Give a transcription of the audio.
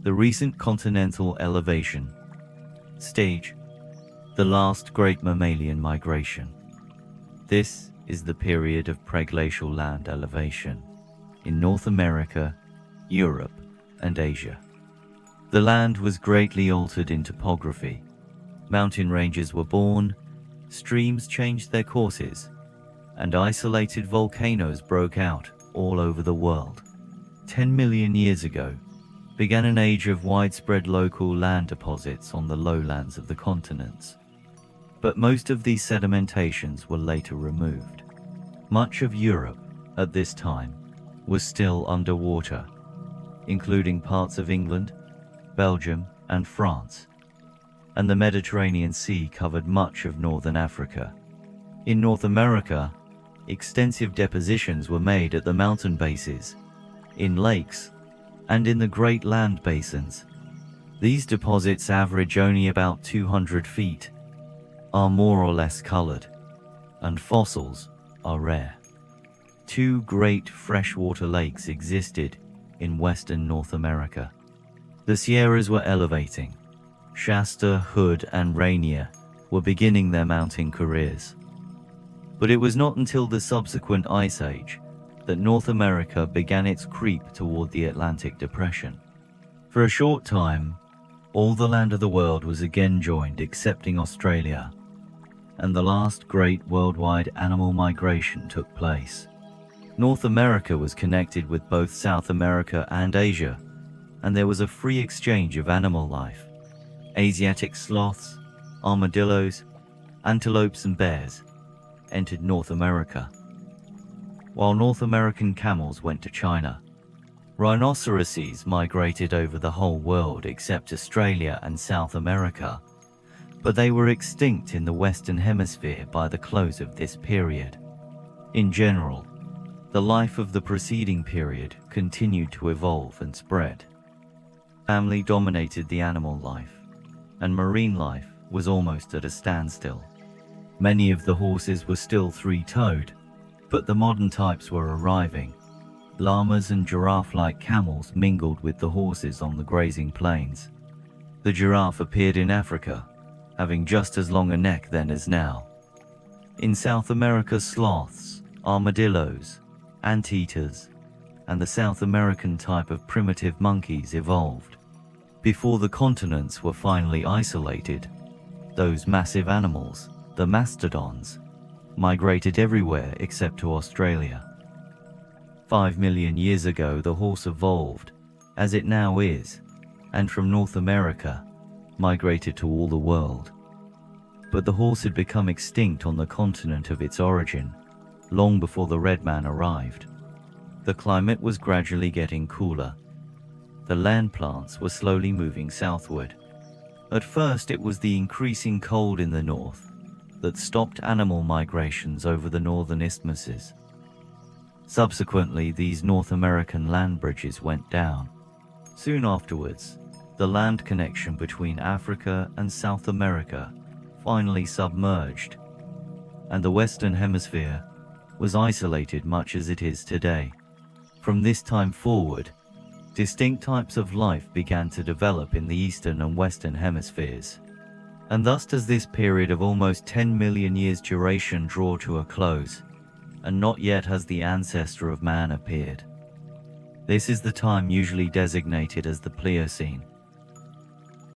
The recent continental elevation stage, the last great mammalian migration. This is the period of preglacial land elevation in North America, Europe, and Asia. The land was greatly altered in topography. Mountain ranges were born, streams changed their courses, and isolated volcanoes broke out all over the world. 10 million years ago began an age of widespread local land deposits on the lowlands of the continents. But most of these sedimentations were later removed. Much of Europe at this time was still underwater, including parts of England, Belgium, and France, and the Mediterranean Sea covered much of northern Africa. In North America, extensive depositions were made at the mountain bases, in lakes, and in the great land basins. These deposits average only about 200 feet, are more or less colored, and fossils are rare. Two great freshwater lakes existed in western North America. The Sierras were elevating. Shasta, Hood, and Rainier were beginning their mounting careers. But it was not until the subsequent Ice Age that North America began its creep toward the Atlantic Depression. For a short time, all the land of the world was again joined excepting Australia, and the last great worldwide animal migration took place. North America was connected with both South America and Asia, and there was a free exchange of animal life. Asiatic sloths, armadillos, antelopes, and bears entered North America, while North American camels went to China. Rhinoceroses migrated over the whole world except Australia and South America, but they were extinct in the Western Hemisphere by the close of this period. In general, the life of the preceding period continued to evolve and spread. Family dominated the animal life, and marine life was almost at a standstill. Many of the horses were still three-toed, but the modern types were arriving. Llamas and giraffe-like camels mingled with the horses on the grazing plains. The giraffe appeared in Africa, having just as long a neck then as now. In South America, sloths, armadillos, anteaters, and the South American type of primitive monkeys evolved. Before the continents were finally isolated, those massive animals, the mastodons, migrated everywhere except to Australia. 5 million years ago, the horse evolved, as it now is, and from North America, migrated to all the world. But the horse had become extinct on the continent of its origin, long before the red man arrived. The climate was gradually getting cooler. The land plants were slowly moving southward. At first, it was the increasing cold in the north that stopped animal migrations over the northern isthmuses. Subsequently, these North American land bridges went down. Soon afterwards, the land connection between Africa and South America finally submerged, and the Western Hemisphere was isolated much as it is today. From this time forward, distinct types of life began to develop in the Eastern and Western Hemispheres, and thus does this period of almost 10 million years duration draw to a close, and not yet has the ancestor of man appeared. This is the time usually designated as the Pliocene.